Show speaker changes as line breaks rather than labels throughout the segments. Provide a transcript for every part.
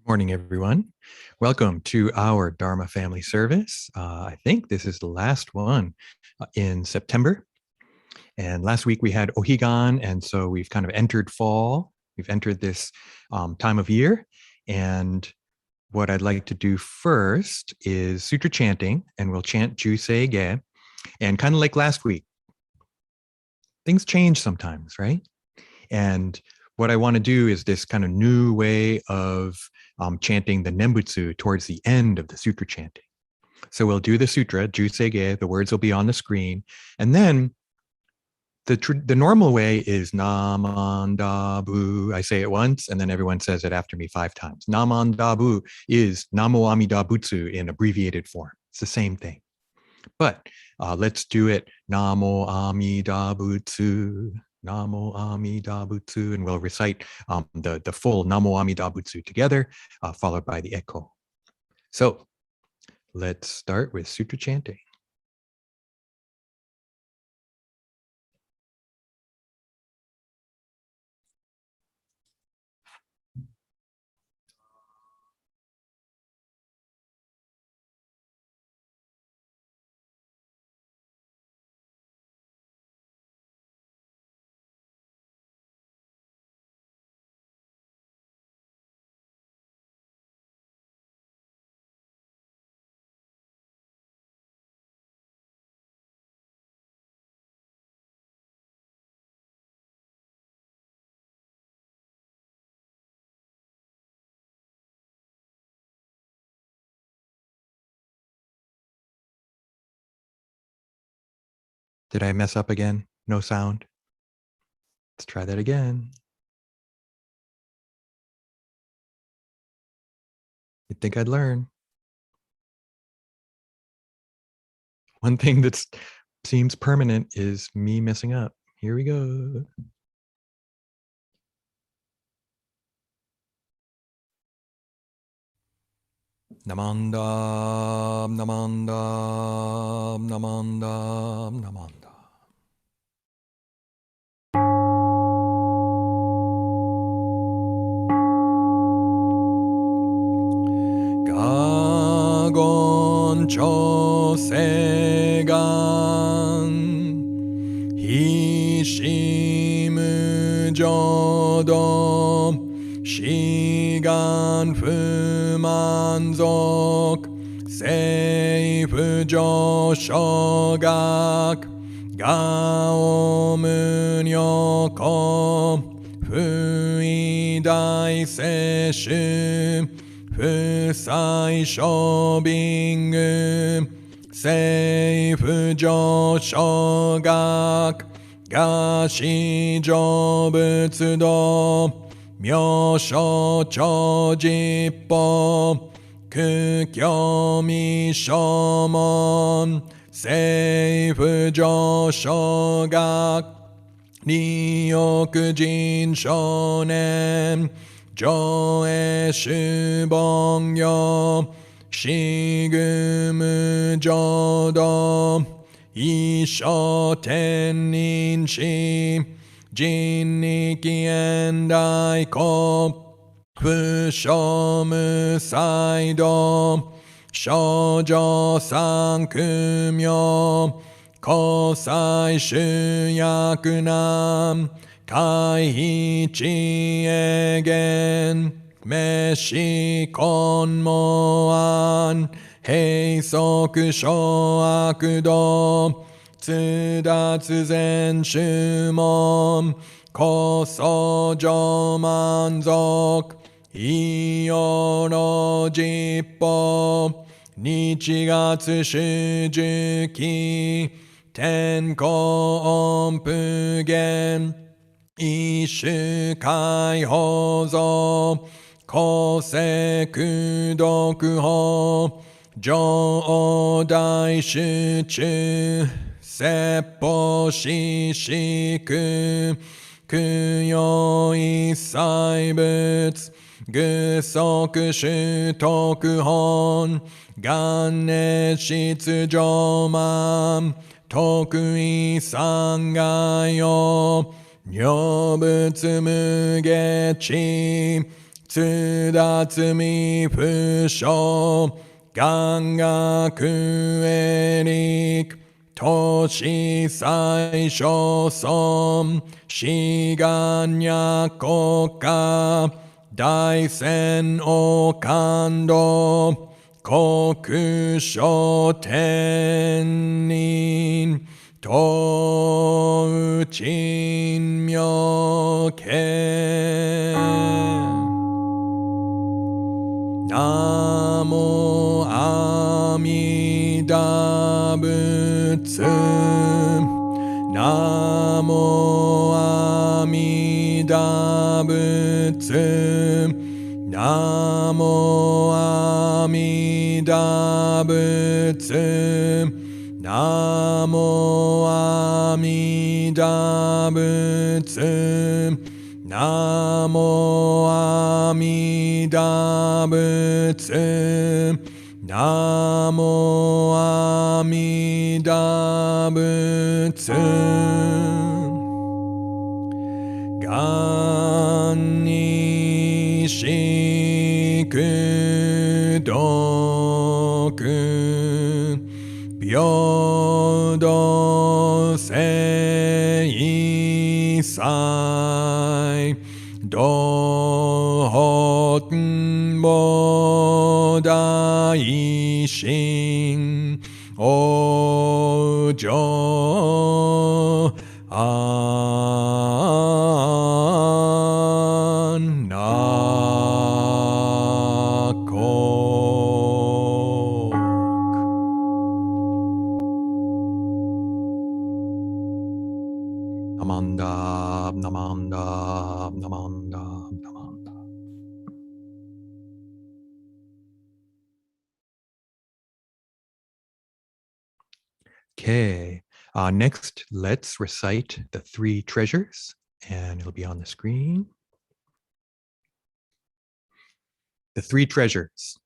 Morning, everyone. Welcome to our Dharma family service. I think this is the last one in September. And last week we had Ohigan, and so we've kind of entered fall. We've entered this time of year. And what I'd like to do first is sutra chanting, and we'll chant Jusei Ge. And kind of like last week, things change sometimes, right? And what I want to do is this kind of new way of chanting the Nembutsu towards the end of the sutra chanting. So we'll do the sutra, Jusei Ge, the words will be on the screen. And then the normal way is Naman Dabu. I say it once, and then everyone says it after me 5 times. Naman Dabu is Namo Amida Butsu in abbreviated form. It's the same thing. But let's do it Namo Amida Butsu. Namo Amida Butsu, and we'll recite the full Namo Amida Butsu together, followed by the echo. So let's start with sutra chanting. Did I mess up again? No sound? Let's try that again. You'd think I'd learn. One thing that seems permanent is me messing up. Here we go. Namandam, namandam, namandam, namandam. Gagon chosegan hishimu jodo shigan fumanzok seifu joshogak gaomunyoko fuidai seshu Fusai shobingu, seifu joshogak, gashi jobutsudo, myosho chojippo, kukyo mishomon, seifu joshogak, ryokujin shonen, Joe Shubongyo Shigumu Jodo Isho Tenin Shi Jinniki Endai Ko Fushomu Saido Shoujo Sankumyo Kosai Shuyakunam Kaihichi egen, meshi konmoan, heisoku shoakudo, tsudatsu zen shumon, koso jomanzok, iyoro jippo, nichigatsu shujuki, tenko onpugen, Ishu kai hozo, koseku dokuho, jo dai shuchu, seppo shishiku, kuyo isai butsu, gusoku shutoku hon, ganne shitsu joman, tokui sangayo, Nyobutsu mugechi,
Sudatsu mi pusho gangaku erik Toshi saisho som shiganya koka daisen o kando kokusho tenin to uchin myoken Namo Amida Butsu Namo Amida Butsu Namo Amida Butsu Namo Amida Butsu Namo Amida Butsu Namo Amida Butsu Ganni Shikudoku Byodo Seisai Dohoten Bodaishin Ojo Namanda, namanda, namanda, namanda. Okay, next let's recite the three treasures, and it'll be on the screen. The three treasures.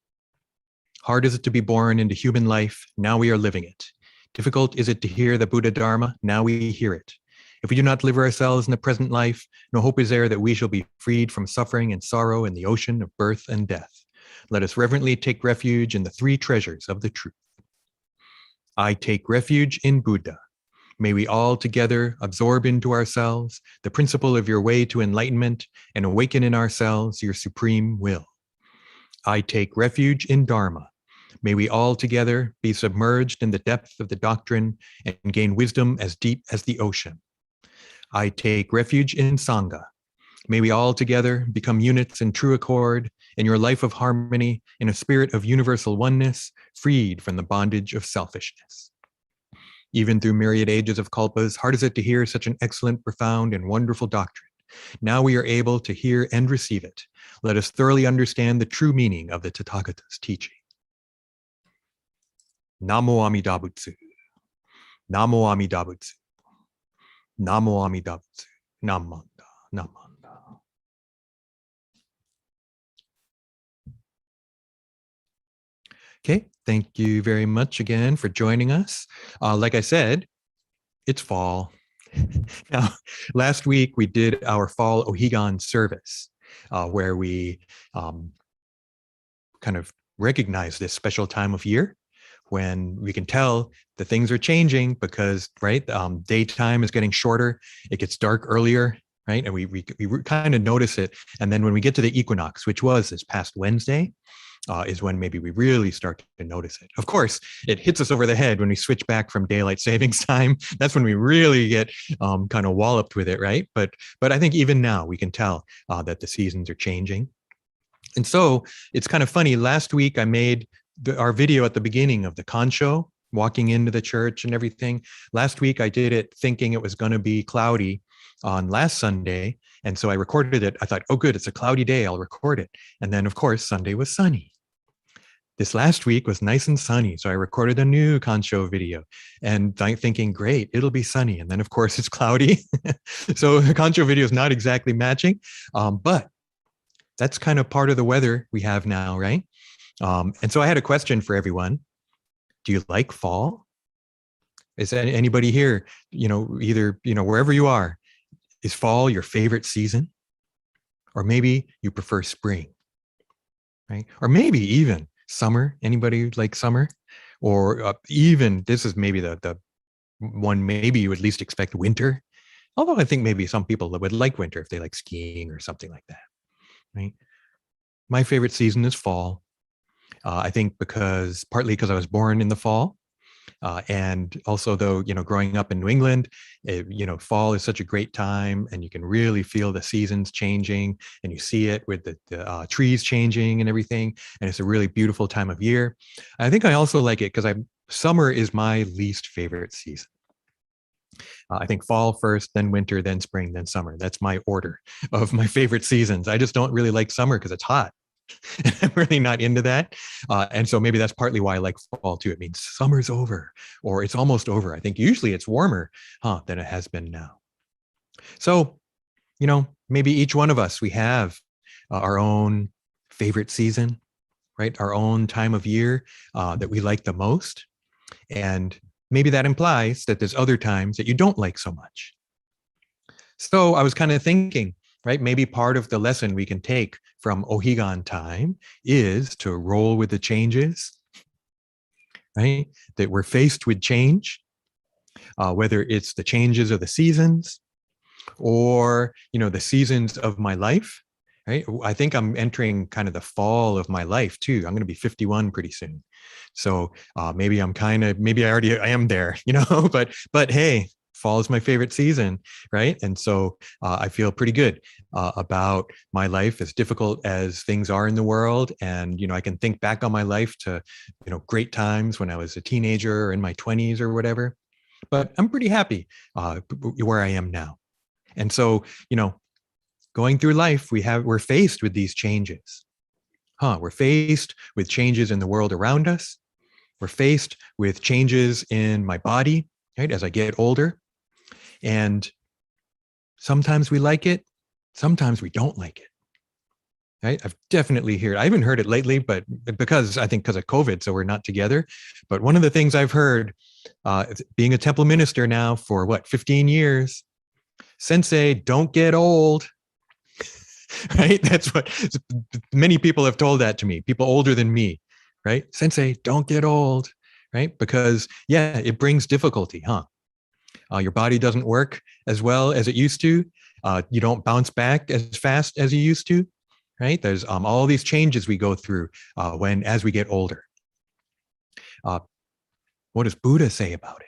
Hard is it to be born into human life, now we are living it. Difficult is it to hear the Buddha Dharma, now we hear it. If we do not deliver ourselves in the present life, no hope is there that we shall be freed from suffering and sorrow in the ocean of birth and death. Let us reverently take refuge in the three treasures of the truth. I take refuge in Buddha. May we all together absorb into ourselves the principle of your way to enlightenment and awaken in ourselves your supreme will. I take refuge in Dharma. May we all together be submerged in the depth of the doctrine and gain wisdom as deep as the ocean. I take refuge in Sangha. May we all together become units in true accord in your life of harmony in a spirit of universal oneness, freed from the bondage of selfishness. Even through myriad ages of kalpas, hard is it to hear such an excellent, profound, and wonderful doctrine. Now we are able to hear and receive it. Let us thoroughly understand the true meaning of the Tathagata's teaching. Namo Amida Butsu. Namo Amida Butsu. Namo Amida Butsu. Namanda. Namanda. Okay, thank you very much again for joining us. Like I said, it's fall. Now, last week we did our fall Ohigan service, where we kind of recognize this special time of year when we can tell that things are changing because, right, daytime is getting shorter, it gets dark earlier, right? And we kind of notice it. And then when we get to the equinox, which was this past Wednesday, is when maybe we really start to notice it. Of course, it hits us over the head when we switch back from daylight savings time. That's when we really get kind of walloped with it, right? But I think even now we can tell that the seasons are changing. And so it's kind of funny. Last week I made our video at the beginning of the Kancho, walking into the church and everything. Last week I did it thinking it was going to be cloudy on last Sunday. And so I recorded it. I thought, oh, good, it's a cloudy day, I'll record it. And then, of course, Sunday was sunny. This last week was nice and sunny, so I recorded a new Kancho video and thinking, great, it'll be sunny. And then, of course, it's cloudy. So the Kancho video is not exactly matching, but that's kind of part of the weather we have now, right? And so I had a question for everyone. Do you like fall? Is anybody here, either, wherever you are, is fall your favorite season? Or maybe you prefer spring?
right? Or maybe even summer. Anybody like summer? Or even this is maybe the one maybe you would least expect, winter. Although I think maybe some people would like winter if they like skiing or something like that, right? My favorite season is fall. I think because partly because I was born in the fall, and also though, growing up in New England, fall is such a great time, and you can really feel the seasons changing, and you see it with the trees changing and everything, and it's a really beautiful time of year. I think I also like it because summer is my least favorite season. I think fall first, then winter, then spring, then summer. That's my order of my favorite seasons. I just don't really like summer because it's hot. And I'm really not into that. And so maybe that's partly why I like fall too. It means summer's over or it's almost over. I think usually it's warmer, than it has been now. So, maybe each one of us, we have our own favorite season, right? Our own time of year that we like the most. And maybe that implies that there's other times that you don't like so much. So I was kind of thinking, right? Maybe part of the lesson we can take from Ohigan time is to roll with the changes, right? That we're faced with change, whether it's the changes of the seasons or, the seasons of my life, right? I think I'm entering kind of the fall of my life too. I'm going to be 51 pretty soon. So maybe I am there, but hey, fall is my favorite season, right? And so I feel pretty good about my life, as difficult as things are in the world. And, I can think back on my life to, great times when I was a teenager or in my 20s or whatever. But I'm pretty happy where I am now. And so, going through life, we're faced with these changes. We're faced with changes in the world around us. We're faced with changes in my body, right, as I get older. And sometimes we like it, sometimes we don't like it. Right? I've definitely heard, I haven't heard it lately, but because of COVID, so we're not together. But one of the things I've heard, being a temple minister now for 15 years, Sensei, don't get old. Right? That's what many people have told that to me, people older than me, right? Sensei, don't get old, right? Because it brings difficulty, your body doesn't work as well as it used to. You don't bounce back as fast as you used to, right? There's all these changes we go through as we get older. What does Buddha say about it?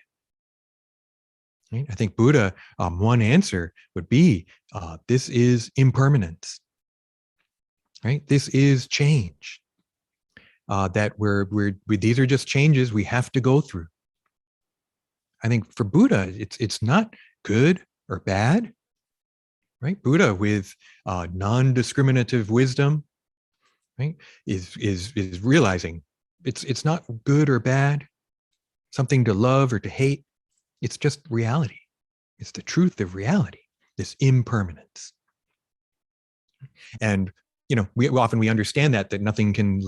Right? I think Buddha, one answer would be, this is impermanence, right? This is change. That these are just changes we have to go through. I think for Buddha, it's not good or bad, right? Buddha, with non-discriminative wisdom, right, is realizing it's not good or bad, something to love or to hate. It's just reality. It's the truth of reality, this impermanence. And we often understand that nothing can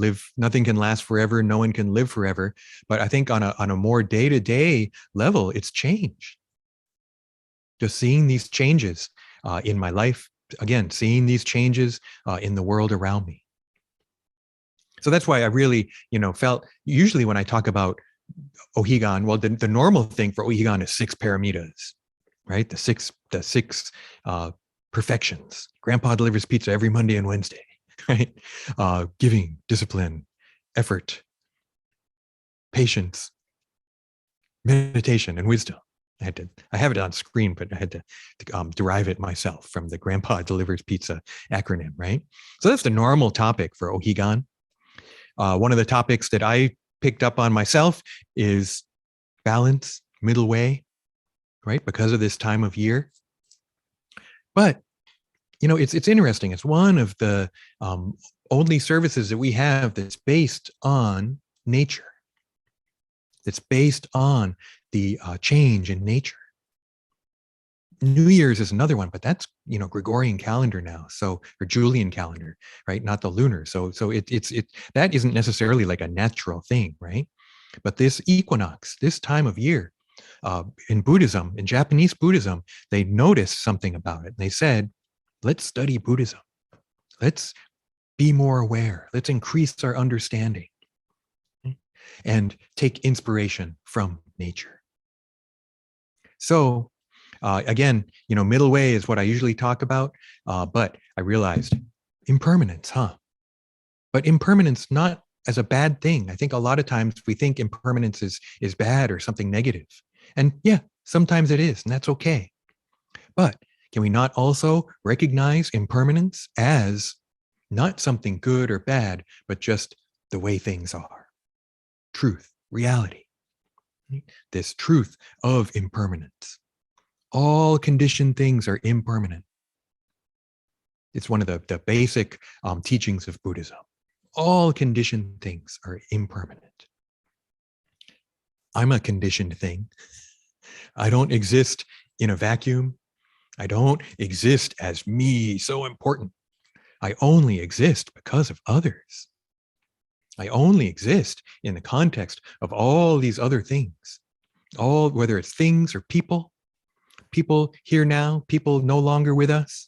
last forever, no one can live forever. But I think on a more day-to-day level, it's change. Just seeing these changes in my life, again, seeing these changes in the world around me. So that's why I really, felt, usually when I talk about Ohigan, well, the normal thing for Ohigan is 6 paramitas, right? The six perfections. Grandpa delivers pizza every Monday and Wednesday, right? Giving, discipline, effort, patience, meditation, and wisdom. I have it on screen, but I had to derive it myself from the Grandpa Delivers Pizza acronym, right? So that's the normal topic for Ohigan. One of the topics that I picked up on myself is balance, middle way, right? Because of this time of year. But, it's interesting. It's one of the only services that we have that's based on nature. That's based on the change in nature. New Year's is another one, but that's Gregorian calendar now, or Julian calendar, right? Not the lunar. So that isn't necessarily like a natural thing, right? But this equinox, this time of year, in Buddhism, in Japanese Buddhism, they noticed something about it. They said, let's study Buddhism. Let's be more aware. Let's increase our understanding and take inspiration from nature. So again, middle way is what I usually talk about, but I realized impermanence, But impermanence not as a bad thing. I think a lot of times we think impermanence is bad or something negative. And yeah, sometimes it is, and that's okay. But can we not also recognize impermanence as not something good or bad, but just the way things are? Truth, reality, this truth of impermanence. All conditioned things are impermanent. It's one of the basic teachings of Buddhism. All conditioned things are impermanent. I'm a conditioned thing. I don't exist in a vacuum. I don't exist as me, so important. I only exist because of others. I only exist in the context of all these other things, all, whether it's things or people here now, people no longer with us,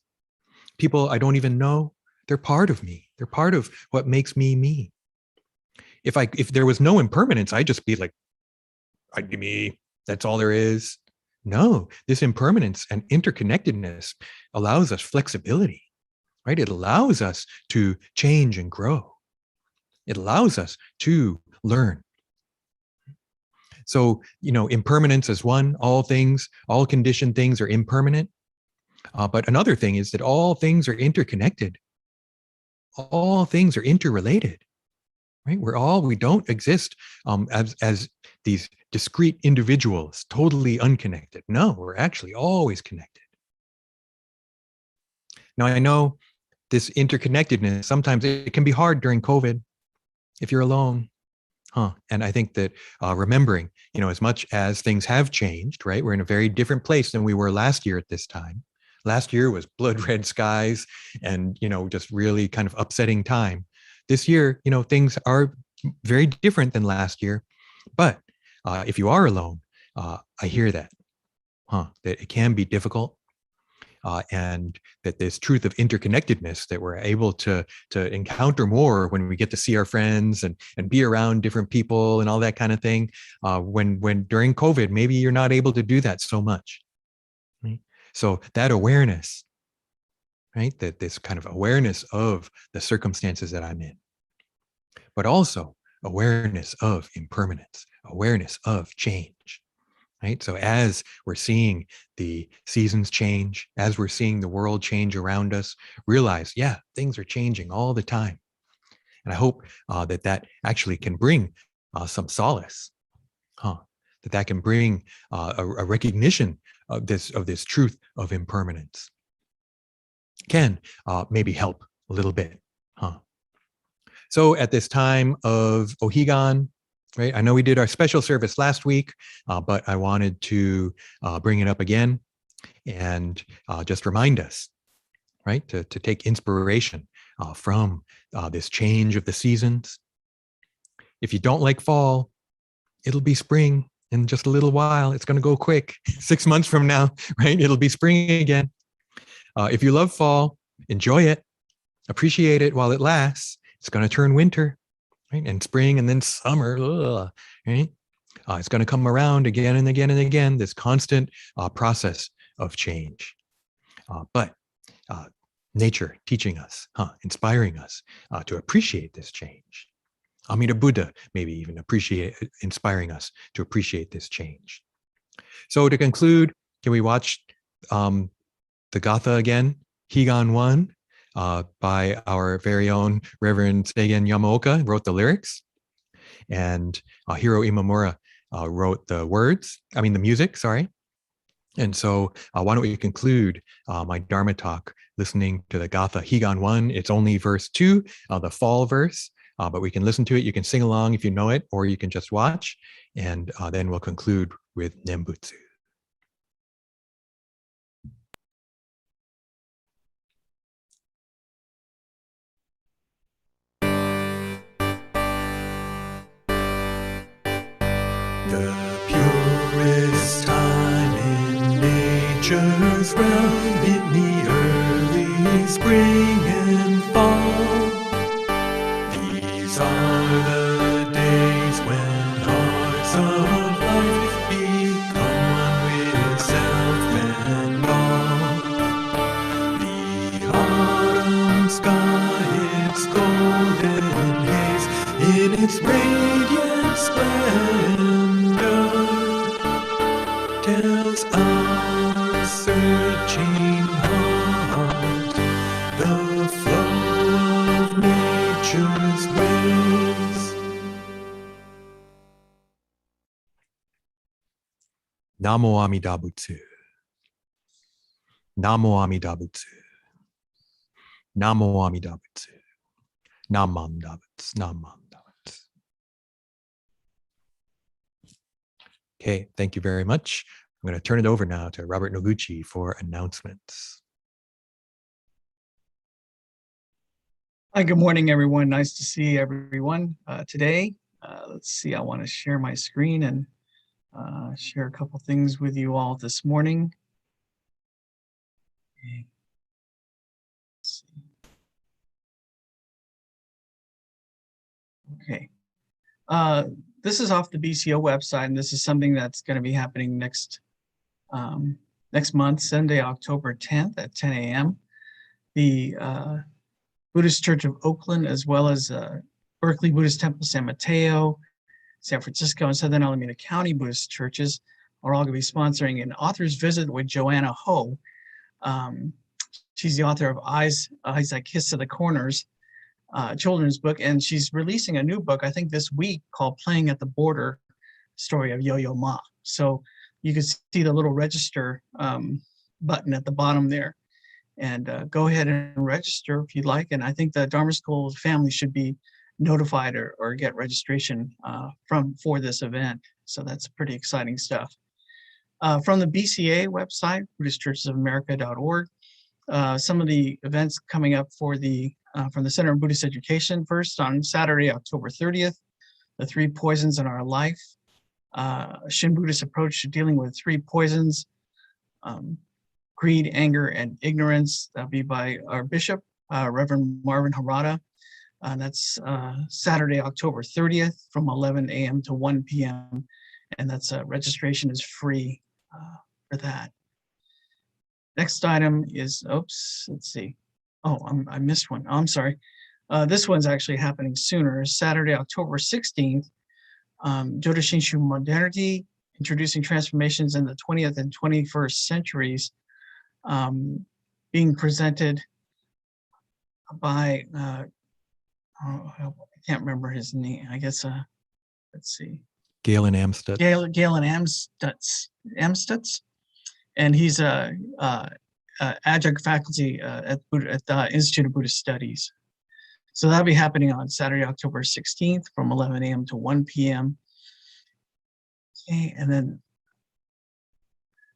people I don't even know. They're part of me. They're part of what makes me me. If there was no impermanence, I'd just be like, I'd be me. That's all there is. No, this impermanence and interconnectedness allows us flexibility, right? It allows us to change and grow. It allows us to learn. So, impermanence is one, all things, all conditioned things are impermanent. But another thing is that all things are interconnected. All things are interrelated, right? We don't exist as these discrete individuals, totally unconnected. No, we're actually always connected. Now, I know this interconnectedness, sometimes it can be hard during COVID if you're alone. And I think that remembering, as much as things have changed, right? We're in a very different place than we were last year at this time. Last year was blood red skies and, just really kind of upsetting time. This year, things are very different than last year. But if you are alone, I hear that, that it can be difficult. And that this truth of interconnectedness that we're able to encounter more when we get to see our friends and be around different people and all that kind of thing. When during COVID, maybe you're not able to do that so much. Right? So that awareness, right? That this kind of awareness of the circumstances that I'm in, but also awareness of impermanence, awareness of change. Right. So as we're seeing the seasons change, as we're seeing the world change around us, realize, yeah, things are changing all the time. And I hope that actually can bring some solace, that can bring a recognition of this truth of impermanence. Can maybe help a little bit. So at this time of Ohigan, right? I know we did our special service last week, but I wanted to bring it up again and just remind us, right? To take inspiration from this change of the seasons. If you don't like fall, it'll be spring in just a little while. It's going to go quick. 6 months from now, right? It'll be spring again. If you love fall, enjoy it, appreciate it while it lasts. It's going to turn winter. Right? And spring and then summer, right? It's going to come around again and again and again, this constant process of change. But nature teaching us, inspiring us to appreciate this change. Amida Buddha maybe even inspiring us to appreciate this change. So to conclude, can we watch the Gatha again, Higan 1? By our very own Reverend Seigen Yamaoka, wrote the lyrics, and Hiro Imamura wrote the music, sorry. And so why don't we conclude my Dharma talk listening to the Gatha Higan 1. It's only verse 2, the fall verse, but we can listen to it. You can sing along if you know it, or you can just watch, and then we'll conclude with Nembutsu. The purest time in nature's realm, in the early spring and fall,
It's a searching heart, the flow of nature's ways. Namo Amida Butsu. Namo Amida Butsu. Namo Amida Butsu. Namam Dabuts. Namam Dabuts. Okay, thank you very much. I'm going to turn it over now to Robert Noguchi for announcements.
Hi, good morning, everyone. Nice to see everyone today. Let's see, I want to share my screen and share a couple things with you all this morning. Let's see. Okay. This is off the BCO website, and this is something that's going to be happening next month, Sunday, October 10th at 10 a.m. The Buddhist Church of Oakland, as well as Berkeley Buddhist Temple San Mateo, San Francisco, and Southern Alameda County Buddhist churches are all going to be sponsoring an author's visit with Joanna Ho. She's the author of Eyes That Kiss to the Corners, children's book, and she's releasing a new book, I think this week, called Playing at the Border, Story of Yo-Yo Ma. So you can see the little register button at the bottom there. And go ahead and register if you'd like. And I think the Dharma School family should be notified or get registration for this event. So that's pretty exciting stuff. From the BCA website, BuddhistChurchesOfAmerica.org, some of the events coming up for the from the Center of Buddhist Education. First, on Saturday, October 30th, the 3 poisons in our life, a Shin Buddhist approach to dealing with 3 poisons, greed, anger, and ignorance. That'll be by our bishop, Reverend Marvin Harada. That's Saturday, October 30th from 11 a.m. to 1 p.m. And that's registration is free for that. Next item is, oops, let's see. Oh, I missed one. Oh, I'm sorry. This one's actually happening sooner. Saturday, October 16th, Jodo Shinshu Modernity, Introducing Transformations in the 20th and 21st Centuries, being presented by, I can't remember his name. I guess, let's see.
Galen Amstutz.
Galen Amstutz. And he's a adjunct faculty at the Institute of Buddhist Studies. So that'll be happening on Saturday, October 16th from 11 a.m. to 1 p.m. Okay, and then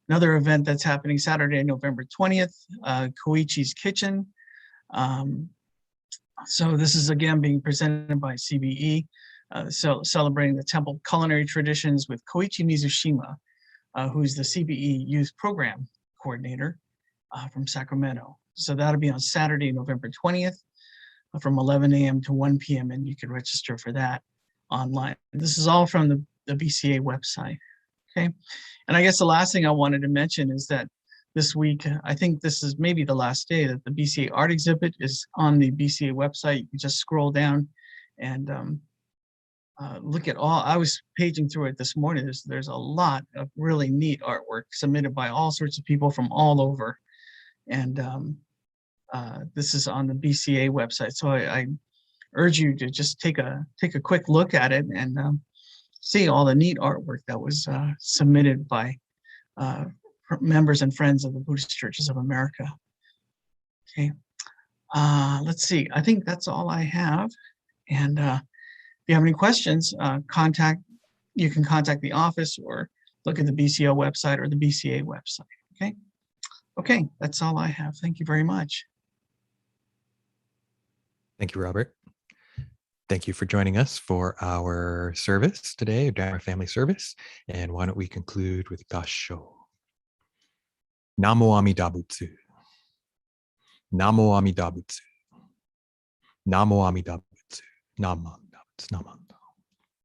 another event that's happening Saturday, November 20th, Koichi's Kitchen. So this is again being presented by CBE, celebrating the temple culinary traditions with Koichi Mizushima, who's the CBE Youth Program Coordinator from Sacramento. So that'll be on Saturday, November 20th from 11 a.m. to 1 p.m. and you can register for that online. This is all from the BCA website, okay? And I guess the last thing I wanted to mention is that this week, I think this is maybe the last day that the BCA art exhibit is on the BCA website. You can just scroll down and look at all. I was paging through it this morning. There's a lot of really neat artwork submitted by all sorts of people from all over. And this is on the BCA website. So I urge you to just take a quick look at it and see all the neat artwork that was submitted by members and friends of the Buddhist Churches of America. Okay, let's see. I think that's all I have. And if you have any questions, you can contact the office or look at the BCO website or the BCA website. Okay. Okay, that's all I have. Thank you very much.
Thank you, Robert. Thank you for joining us for our service today, Dharma Family Service. And why don't we conclude with Gassho. Namo Amida Butsu. Namo Amida Butsu. Namo Amida Butsu. Namam Dabutsu. Namam.